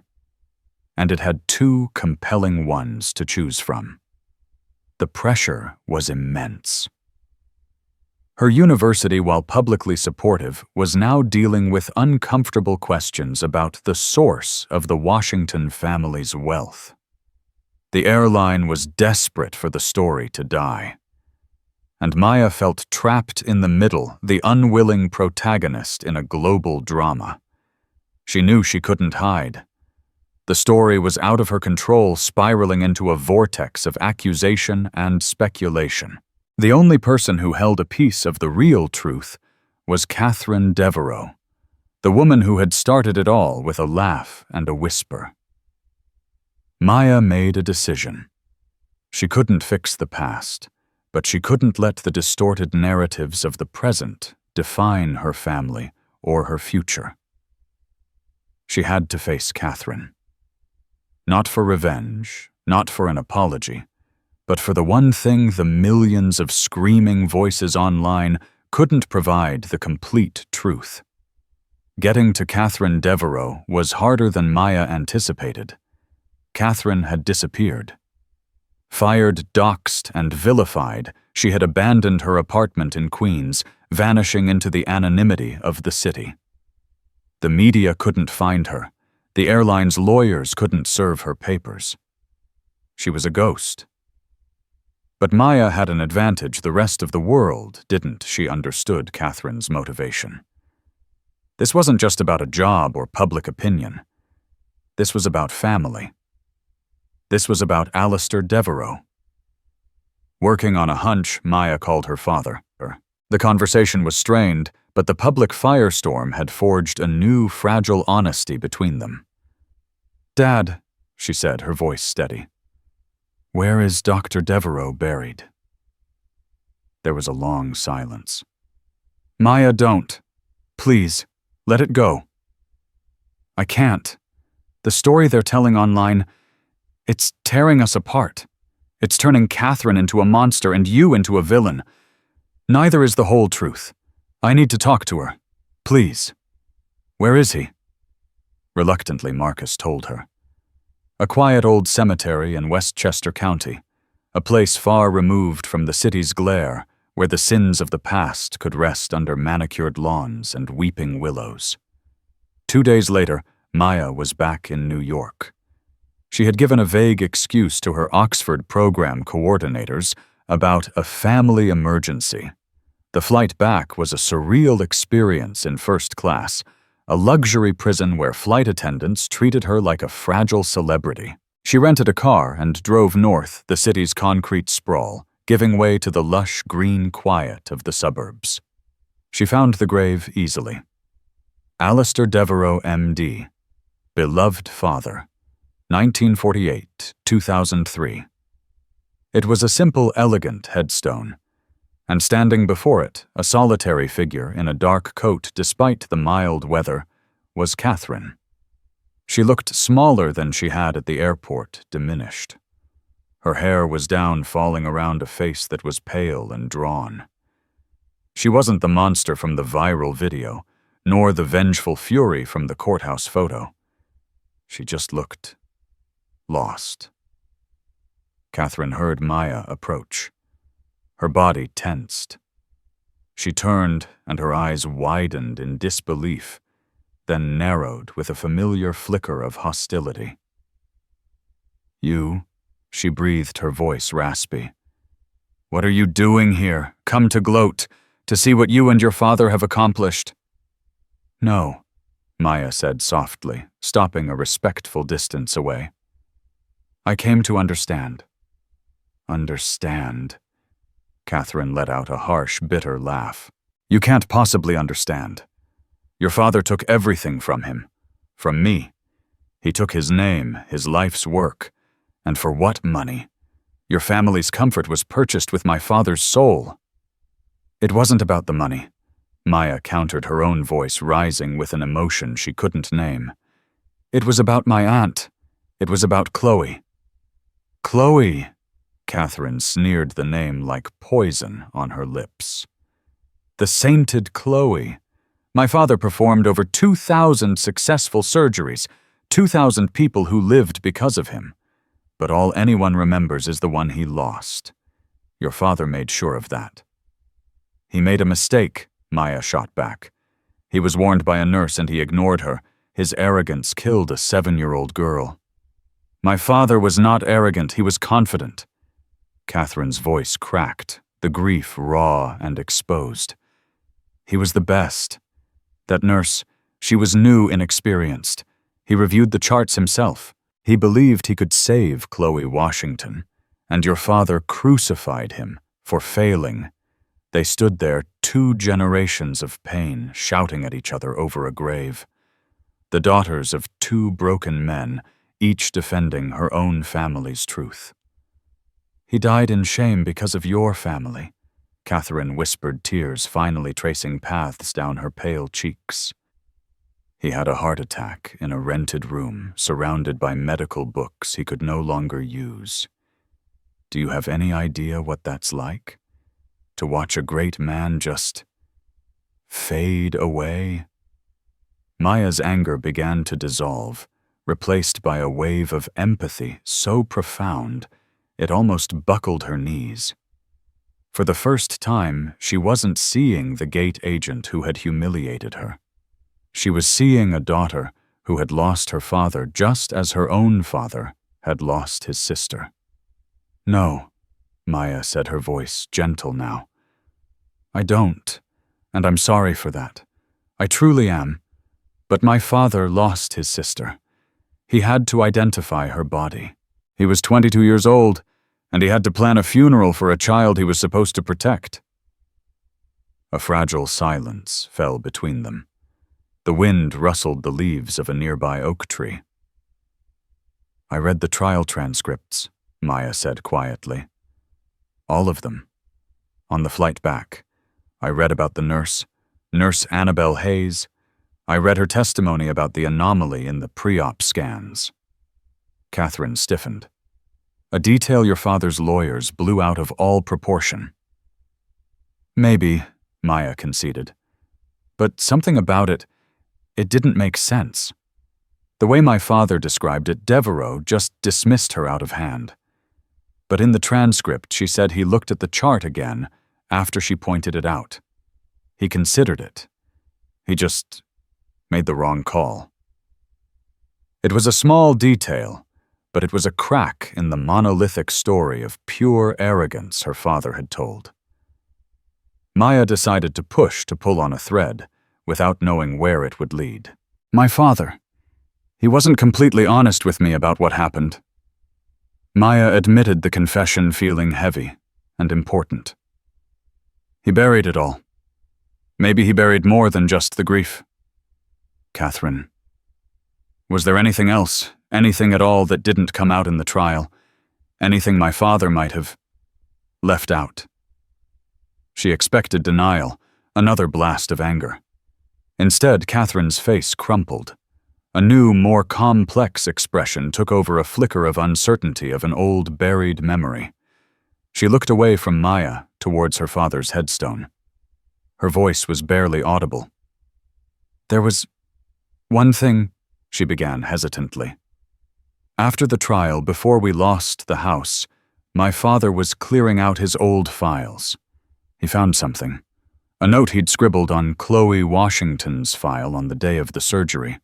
And it had two compelling ones to choose from. The pressure was immense. Her university, while publicly supportive, was now dealing with uncomfortable questions about the source of the Washington family's wealth. The airline was desperate for the story to die. And Maya felt trapped in the middle, the unwilling protagonist in a global drama. She knew she couldn't hide. The story was out of her control, spiraling into a vortex of accusation and speculation. The only person who held a piece of the real truth was Katherine Devereaux, the woman who had started it all with a laugh and a whisper. Maya made a decision. She couldn't fix the past, but she couldn't let the distorted narratives of the present define her family or her future. She had to face Katherine. Not for revenge, not for an apology, but for the one thing the millions of screaming voices online couldn't provide: the complete truth. Getting to Katherine Devereaux was harder than Maya anticipated. Katherine had disappeared. Fired, doxxed, and vilified, she had abandoned her apartment in Queens, vanishing into the anonymity of the city. The media couldn't find her. The airline's lawyers couldn't serve her papers. She was a ghost. But Maya had an advantage the rest of the world didn't. She understood Katherine's motivation. This wasn't just about a job or public opinion. This was about family. This was about Alistair Devereaux. Working on a hunch, Maya called her father. The conversation was strained, but the public firestorm had forged a new, fragile honesty between them. "Dad," she said, her voice steady, "where is Dr. Devereaux buried?" There was a long silence. "Maya, don't. Please, let it go." "I can't. The story they're telling online, it's tearing us apart. It's turning Katherine into a monster and you into a villain. Neither is the whole truth. I need to talk to her. Please." "Where is he?" Reluctantly, Marcus told her. "A quiet old cemetery in Westchester County, a place far removed from the city's glare, where the sins of the past could rest under manicured lawns and weeping willows." 2 days later, Maya was back in New York. She had given a vague excuse to her Oxford program coordinators about a family emergency. The flight back was a surreal experience in first class, a luxury prison where flight attendants treated her like a fragile celebrity. She rented a car and drove north the city's concrete sprawl, giving way to the lush green quiet of the suburbs. She found the grave easily. Alistair Devereaux, M.D., beloved father, 1948-2003. It was a simple, elegant headstone, and standing before it, a solitary figure in a dark coat despite the mild weather, was Katherine. She looked smaller than she had at the airport, diminished. Her hair was down, falling around a face that was pale and drawn. She wasn't the monster from the viral video, nor the vengeful fury from the courthouse photo. She just looked lost. Katherine heard Maya approach. Her body tensed. She turned, and her eyes widened in disbelief, then narrowed with a familiar flicker of hostility. "You?" she breathed, her voice raspy. "What are you doing here? Come to gloat, to see what you and your father have accomplished?" "No," Maya said softly, stopping a respectful distance away. "I came to understand." "Understand?" Katherine let out a harsh, bitter laugh. "You can't possibly understand. Your father took everything from him. From me. He took his name, his life's work. And for what money? Your family's comfort was purchased with my father's soul." "It wasn't about the money," Maya countered, her own voice rising with an emotion she couldn't name. "It was about my aunt. It was about Chloe." "Chloe!" Katherine sneered the name like poison on her lips. "The sainted Chloe. My father performed over 2,000 successful surgeries, 2,000 people who lived because of him. But all anyone remembers is the one he lost. Your father made sure of that." "He made a mistake," Maya shot back. "He was warned by a nurse and he ignored her. His arrogance killed a 7-year-old girl." "My father was not arrogant, he was confident." Katherine's voice cracked, the grief raw and exposed. "He was the best. That nurse, she was new, inexperienced. He reviewed the charts himself. He believed he could save Chloe Washington, and your father crucified him For failing, they stood there 2 generations of pain, shouting at each other over a grave. The daughters of 2 broken men, each defending her own family's truth. "He died in shame because of your family," Katherine whispered, tears finally tracing paths down her pale cheeks. "He had a heart attack in a rented room, surrounded by medical books he could no longer use. Do you have any idea what that's like? To watch a great man just fade away?" Maya's anger began to dissolve, replaced by a wave of empathy so profound it almost buckled her knees. For the first time, she wasn't seeing the gate agent who had humiliated her. She was seeing a daughter who had lost her father just as her own father had lost his sister. "No," Maya said, her voice gentle now. "I don't, and I'm sorry for that. I truly am. But my father lost his sister. He had to identify her body. He was 22 years old, and he had to plan a funeral for a child he was supposed to protect." A fragile silence fell between them. The wind rustled the leaves of a nearby oak tree. "I read the trial transcripts," Maya said quietly. "All of them. On the flight back, I read about the nurse, Nurse Annabelle Hayes. I read her testimony about the anomaly in the pre-op scans." Katherine stiffened. "A detail your father's lawyers blew out of all proportion." "Maybe," Maya conceded. "But something about it didn't make sense. The way my father described it, Devereaux just dismissed her out of hand. But in the transcript, she said he looked at the chart again after she pointed it out. He considered it. He just made the wrong call." It was a small detail, but it was a crack in the monolithic story of pure arrogance her father had told. Maya decided to pull on a thread, without knowing where it would lead. "My father. He wasn't completely honest with me about what happened." Maya admitted the confession, feeling heavy and important. "He buried it all. Maybe he buried more than just the grief." "Katherine, was there anything else, anything at all that didn't come out in the trial? Anything my father might have left out?" She expected denial, another blast of anger. Instead, Katherine's face crumpled. A new, more complex expression took over, a flicker of uncertainty of an old, buried memory. She looked away from Maya towards her father's headstone. Her voice was barely audible. "There was one thing," she began hesitantly. "After the trial, before we lost the house, my father was clearing out his old files. He found something. A note he'd scribbled on Chloe Washington's file on the day of the surgery.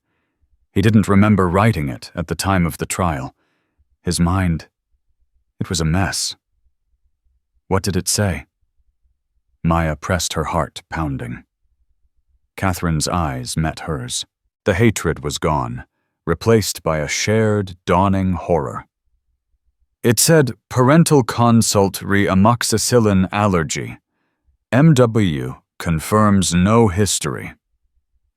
He didn't remember writing it at the time of the trial. His mind, it was a mess." "What did it say?" Maya pressed her heart pounding. Katherine's eyes met hers. The hatred was gone, replaced by a shared, dawning horror. It said, "Parental consult re amoxicillin allergy. MW confirms no history."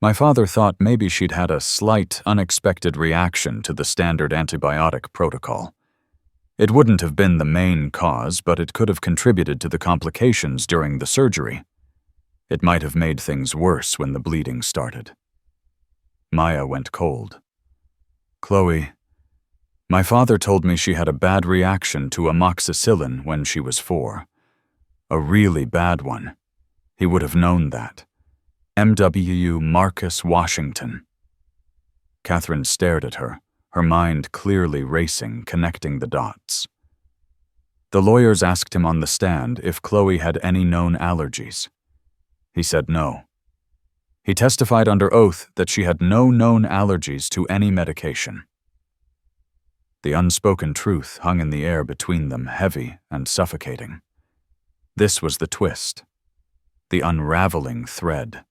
My father thought maybe she'd had a slight, unexpected reaction to the standard antibiotic protocol. It wouldn't have been the main cause, but it could have contributed to the complications during the surgery. It might have made things worse when the bleeding started. Maya went cold. "Chloe, my father told me she had a bad reaction to amoxicillin when she was 4. A really bad one. He would have known that. MW Marcus Washington." Katherine stared at her, her mind clearly racing, connecting the dots. The lawyers asked him on the stand if Chloe had any known allergies. He said no. He testified under oath that she had no known allergies to any medication. The unspoken truth hung in the air between them, heavy and suffocating. This was the twist, the unraveling thread.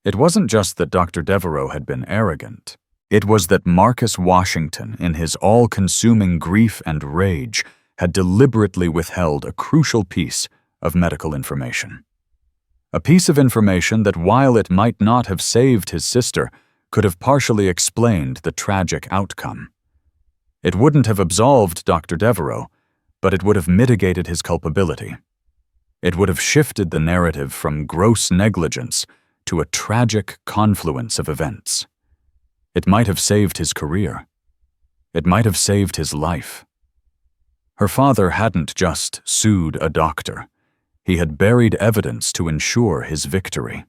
It wasn't just that Dr. Devereaux had been arrogant. It was that Marcus Washington, in his all-consuming grief and rage, had deliberately withheld a crucial piece of medical information. A piece of information that, while it might not have saved his sister, could have partially explained the tragic outcome. It wouldn't have absolved Dr. Devereaux, but it would have mitigated his culpability. It would have shifted the narrative from gross negligence to a tragic confluence of events. It might have saved his career. It might have saved his life. Her father hadn't just sued a doctor. He had buried evidence to ensure his victory.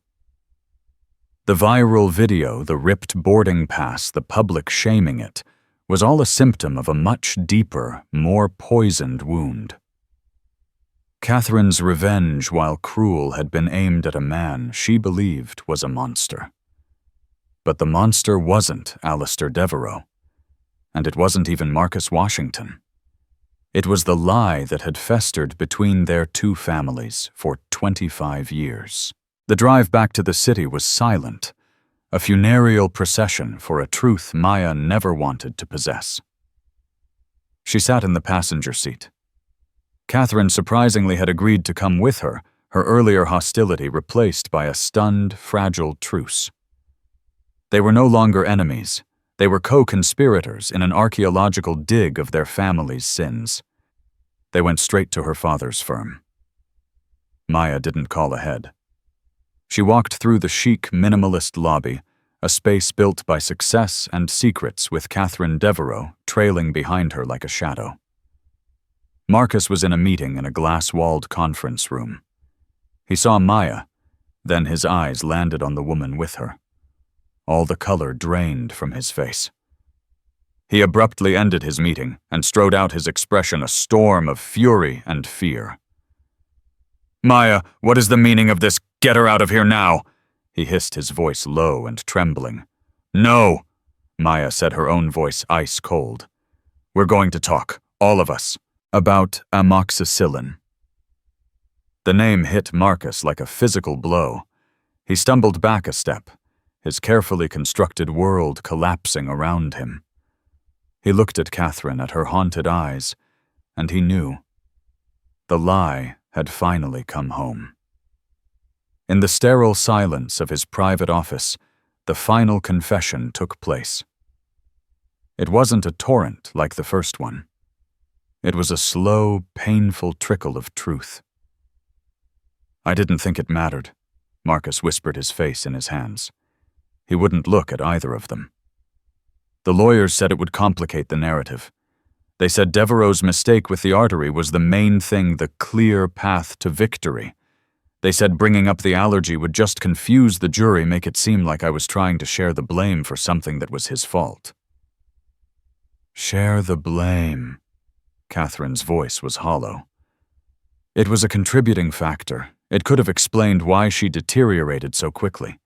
The viral video, the ripped boarding pass, the public shaming it, was all a symptom of a much deeper, more poisoned wound. Katherine's revenge, while cruel, had been aimed at a man she believed was a monster. But the monster wasn't Alistair Devereaux, and it wasn't even Marcus Washington. It was the lie that had festered between their two families for 25 years. The drive back to the city was silent, a funereal procession for a truth Maya never wanted to possess. She sat in the passenger seat. Katherine surprisingly had agreed to come with her, her earlier hostility replaced by a stunned, fragile truce. They were no longer enemies. They were co-conspirators in an archaeological dig of their family's sins. They went straight to her father's firm. Maya didn't call ahead. She walked through the chic, minimalist lobby, a space built by success and secrets with Katherine Devereaux trailing behind her like a shadow. Marcus was in a meeting in a glass-walled conference room. He saw Maya, then his eyes landed on the woman with her. All the color drained from his face. He abruptly ended his meeting and strode out, his expression a storm of fury and fear. "Maya, what is the meaning of this? Get her out of here now!" He hissed, his voice low and trembling. "No!" Maya said, her own voice ice cold. "We're going to talk, all of us, about amoxicillin." The name hit Marcus like a physical blow. He stumbled back a step, his carefully constructed world collapsing around him. He looked at Katherine, at her haunted eyes, and he knew. The lie had finally come home. In the sterile silence of his private office, the final confession took place. It wasn't a torrent like the first one. It was a slow, painful trickle of truth. "I didn't think it mattered," Marcus whispered, his face in his hands. He wouldn't look at either of them. The lawyers said it would complicate the narrative. They said Devereaux's mistake with the artery was the main thing, the clear path to victory. They said bringing up the allergy would just confuse the jury, make it seem like I was trying to share the blame for something that was his fault. Share the blame. Katherine's voice was hollow. It was a contributing factor. It could have explained why she deteriorated so quickly.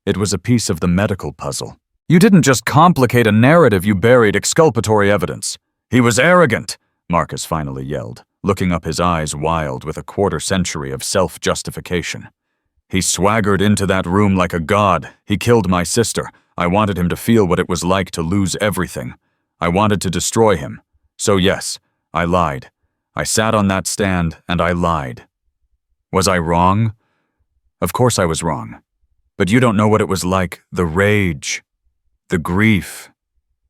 It was a piece of the medical puzzle. "You didn't just complicate a narrative, you buried exculpatory evidence." "He was arrogant," Marcus finally yelled, looking up, his eyes wild with a quarter-century of self-justification. "He swaggered into that room like a god. He killed my sister. I wanted him to feel what it was like to lose everything. I wanted to destroy him. So yes, I lied. I sat on that stand and I lied. Was I wrong? Of course I was wrong. But you don't know what it was like, the rage, the grief."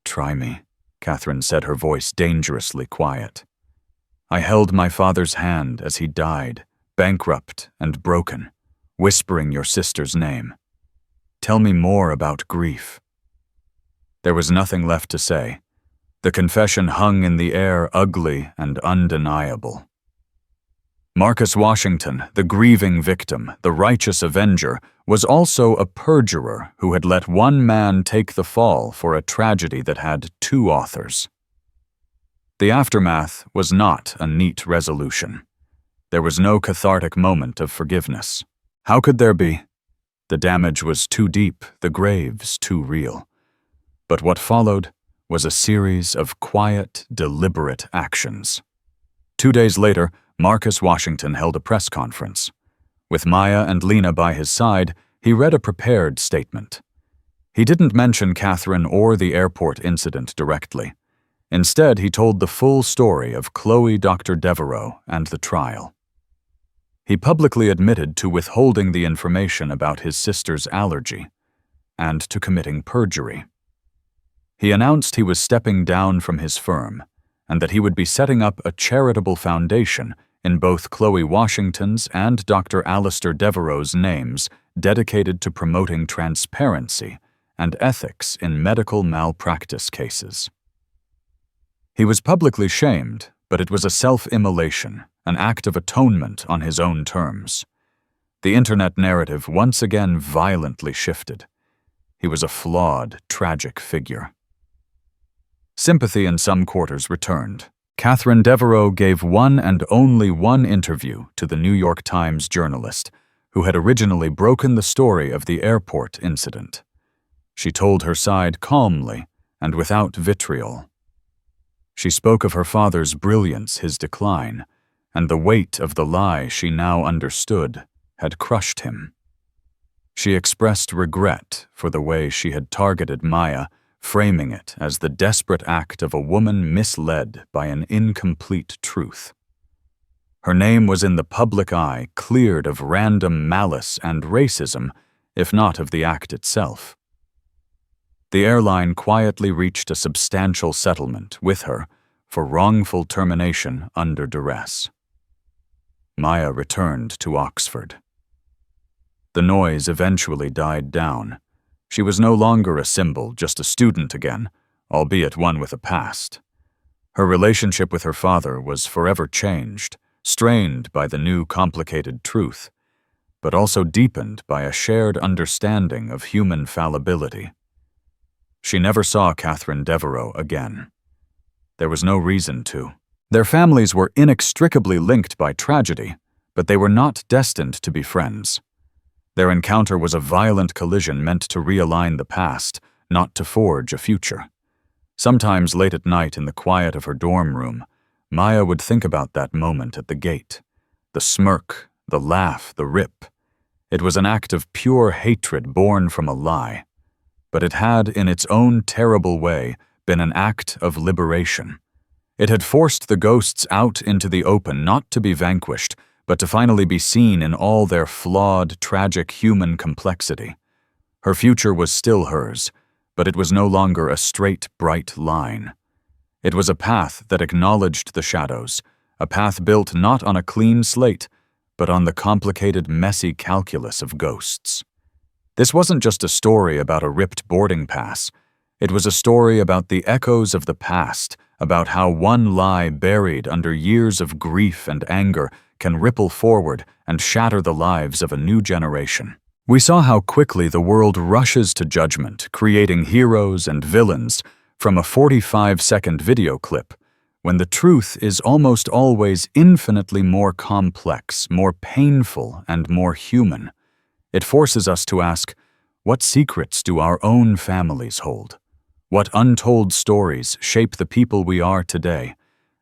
"Try me," Katherine said, her voice dangerously quiet. "I held my father's hand as he died, bankrupt and broken, whispering your sister's name. Tell me more about grief." There was nothing left to say. The confession hung in the air, ugly and undeniable. Marcus Washington, the grieving victim, the righteous avenger, was also a perjurer who had let one man take the fall for a tragedy that had two authors. The aftermath was not a neat resolution. There was no cathartic moment of forgiveness. How could there be? The damage was too deep, the graves too real. But what followed was a series of quiet, deliberate actions. 2 days later, Marcus Washington held a press conference. With Maya and Lena by his side, he read a prepared statement. He didn't mention Katherine or the airport incident directly. Instead, he told the full story of Chloe Dr. Devereaux and the trial. He publicly admitted to withholding the information about his sister's allergy and to committing perjury. He announced he was stepping down from his firm and that he would be setting up a charitable foundation in both Chloe Washington's and Dr. Alistair Devereaux's names dedicated to promoting transparency and ethics in medical malpractice cases. He was publicly shamed, but it was a self-immolation, an act of atonement on his own terms. The internet narrative once again violently shifted. He was a flawed, tragic figure. Sympathy in some quarters returned. Katherine Devereaux gave one and only one interview to the New York Times journalist who had originally broken the story of the airport incident. She told her side calmly and without vitriol. She spoke of her father's brilliance, his decline, and the weight of the lie she now understood had crushed him. She expressed regret for the way she had targeted Maya, framing it as the desperate act of a woman misled by an incomplete truth. Her name was in the public eye, cleared of random malice and racism, if not of the act itself. The airline quietly reached a substantial settlement with her for wrongful termination under duress. Maya returned to Oxford. The noise eventually died down. She was no longer a symbol, just a student again, albeit one with a past. Her relationship with her father was forever changed, strained by the new complicated truth, but also deepened by a shared understanding of human fallibility. She never saw Katherine Devereaux again. There was no reason to. Their families were inextricably linked by tragedy, but they were not destined to be friends. Their encounter was a violent collision meant to realign the past, not to forge a future. Sometimes late at night in the quiet of her dorm room, Maya would think about that moment at the gate. The smirk, the laugh, the rip. It was an act of pure hatred born from a lie. But it had, in its own terrible way, been an act of liberation. It had forced the ghosts out into the open, not to be vanquished, but to finally be seen in all their flawed, tragic human complexity. Her future was still hers, but it was no longer a straight, bright line. It was a path that acknowledged the shadows, a path built not on a clean slate, but on the complicated, messy calculus of ghosts. This wasn't just a story about a ripped boarding pass. It was a story about the echoes of the past, about how one lie buried under years of grief and anger can ripple forward and shatter the lives of a new generation. We saw how quickly the world rushes to judgment, creating heroes and villains from a 45-second video clip, when the truth is almost always infinitely more complex, more painful, and more human. It forces us to ask, what secrets do our own families hold? What untold stories shape the people we are today?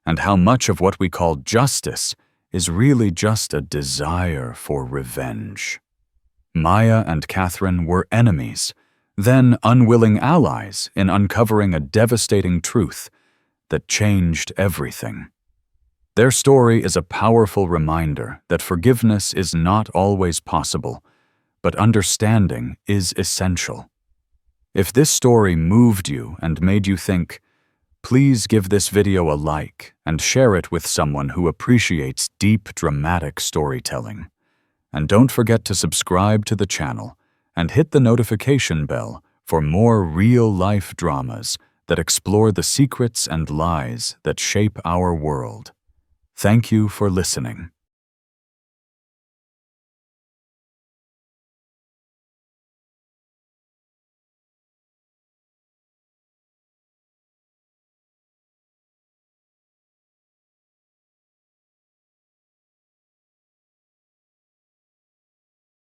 And how much of what we call justice is really just a desire for revenge? Maya and Katherine were enemies, then unwilling allies in uncovering a devastating truth that changed everything. Their story is a powerful reminder that forgiveness is not always possible, but understanding is essential. If this story moved you and made you think, please give this video a like and share it with someone who appreciates deep, dramatic storytelling. And don't forget to subscribe to the channel and hit the notification bell for more real-life dramas that explore the secrets and lies that shape our world. Thank you for listening.